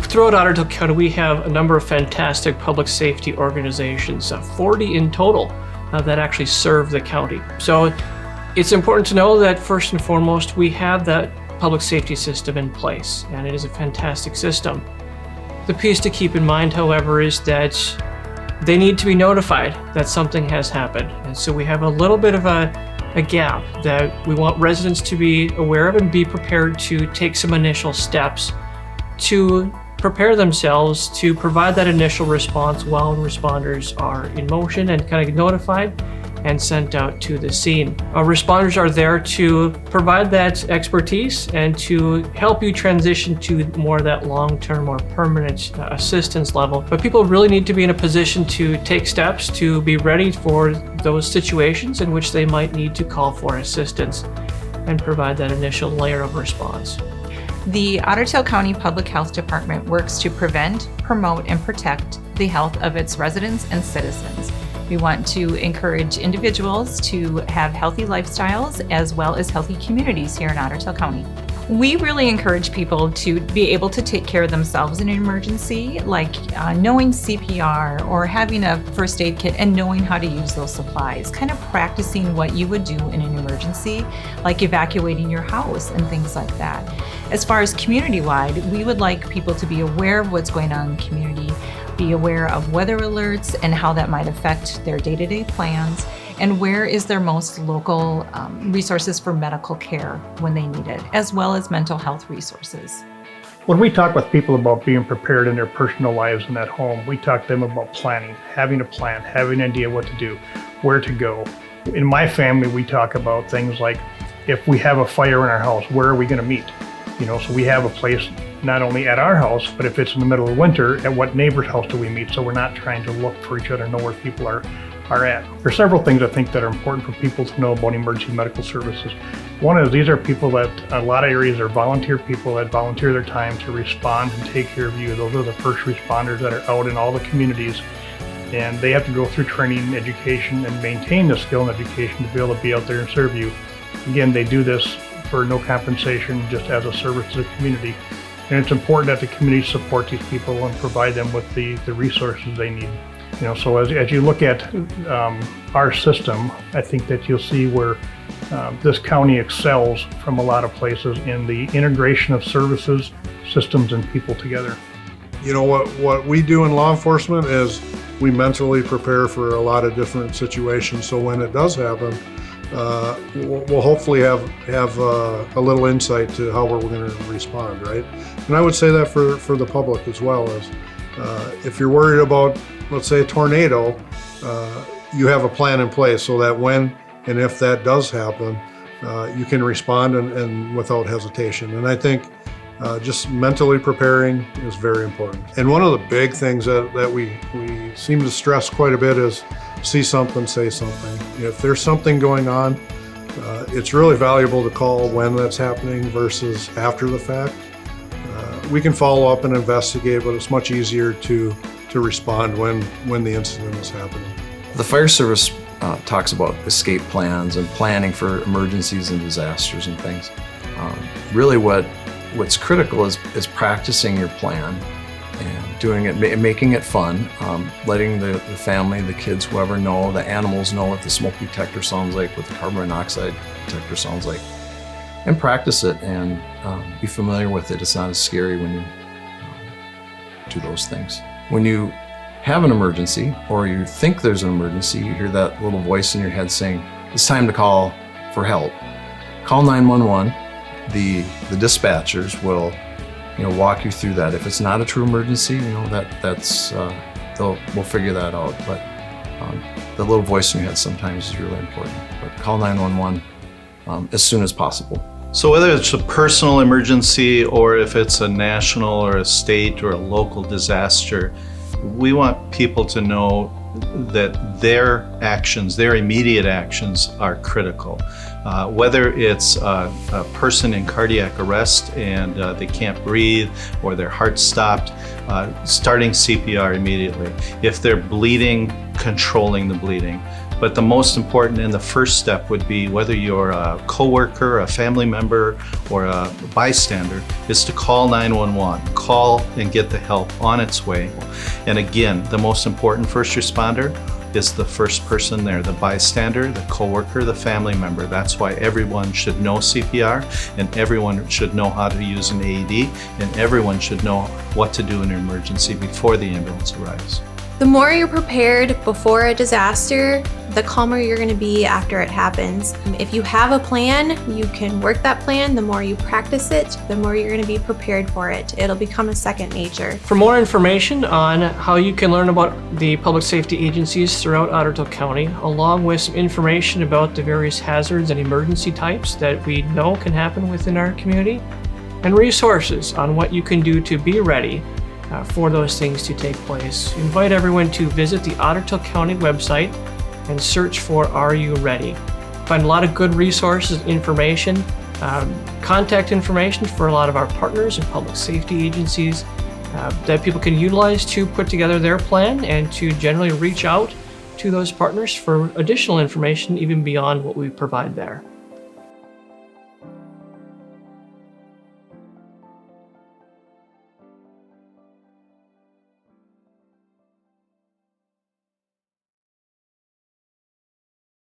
Throughout Otter County, we have a number of fantastic public safety organizations, 40 in total, that actually serve the county. So it's important to know that first and foremost, we have that public safety system in place, and it is a fantastic system. The piece to keep in mind, however, is that they need to be notified that something has happened. And so we have a little bit of a gap that we want residents to be aware of and be prepared to take some initial steps to prepare themselves to provide that initial response while responders are in motion and kind of notified and sent out to the scene. Our responders are there to provide that expertise and to help you transition to more of that long-term or permanent assistance level. But people really need to be in a position to take steps to be ready for those situations in which they might need to call for assistance and provide that initial layer of response. The Otter County Public Health Department works to prevent, promote, and protect the health of its residents and citizens. We want to encourage individuals to have healthy lifestyles as well as healthy communities here in Otter County. We really encourage people to be able to take care of themselves in an emergency, like knowing CPR or having a first aid kit and knowing how to use those supplies, kind of practicing what you would do in an emergency, like evacuating your house and things like that. As far as community-wide, we would like people to be aware of what's going on in the community, be aware of weather alerts and how that might affect their day-to-day plans, and where is their most local resources for medical care when they need it, as well as mental health resources. When we talk with people about being prepared in their personal lives and at home, we talk to them about planning, having a plan, having an idea what to do, where to go. In my family, we talk about things like, if we have a fire in our house, where are we going to meet? So we have a place not only at our house, but if it's in the middle of winter, at what neighbor's house do we meet? So we're not trying to look for each other, know where people are at. There's several things I think that are important for people to know about emergency medical services. One is these are people that, a lot of areas are volunteer people that volunteer their time to respond and take care of you. Those are the first responders that are out in all the communities, and they have to go through training and education and maintain the skill and education to be able to be out there and serve you. Again, they do this for no compensation, just as a service to the community. And it's important that the community support these people and provide them with the resources they need. So as you look at our system, I think that you'll see where this county excels from a lot of places in the integration of services, systems, and people together. What we do in law enforcement is we mentally prepare for a lot of different situations. So when it does happen, we'll hopefully have a little insight to how we're going to respond, right? And I would say that for the public as well, as if you're worried about, let's say, a tornado, you have a plan in place so that when and if that does happen, you can respond and without hesitation. And I think just mentally preparing is very important. And one of the big things that we seem to stress quite a bit is see something, say something. If there's something going on, it's really valuable to call when that's happening versus after the fact. We can follow up and investigate, but it's much easier to respond when the incident is happening. The fire service talks about escape plans and planning for emergencies and disasters and things. Really what's critical is practicing your plan and doing it, making it fun, letting the family, the kids, whoever know, the animals know what the smoke detector sounds like, what the carbon monoxide detector sounds like, and practice it and be familiar with it. It's not as scary when you do those things. When you have an emergency or you think there's an emergency, you hear that little voice in your head saying, it's time to call for help. Call 911. The dispatchers will walk you through that. If it's not a true emergency, that's we'll figure that out. But the little voice in your head sometimes is really important. But call 911 as soon as possible. So whether it's a personal emergency or if it's a national or a state or a local disaster, we want people to know that their actions, their immediate actions, are critical. Whether it's a person in cardiac arrest and they can't breathe or their heart stopped, starting CPR immediately. If they're bleeding, controlling the bleeding. But the most important and the first step would be, whether you're a coworker, a family member, or a bystander, is to call 911. Call and get the help on its way. And again, the most important first responder is the first person there, the bystander, the coworker, the family member. That's why everyone should know CPR, and everyone should know how to use an AED, and everyone should know what to do in an emergency before the ambulance arrives. The more you're prepared before a disaster, the calmer you're going to be after it happens. If you have a plan, you can work that plan. The more you practice it, the more you're going to be prepared for it. It'll become a second nature. For more information on how you can learn about the public safety agencies throughout Ottertail County, along with some information about the various hazards and emergency types that we know can happen within our community, and resources on what you can do to be ready for those things to take place, invite everyone to visit the Ottertail County website and search for Are You Ready? Find a lot of good resources, information, contact information for a lot of our partners and public safety agencies that people can utilize to put together their plan, and to generally reach out to those partners for additional information even beyond what we provide there.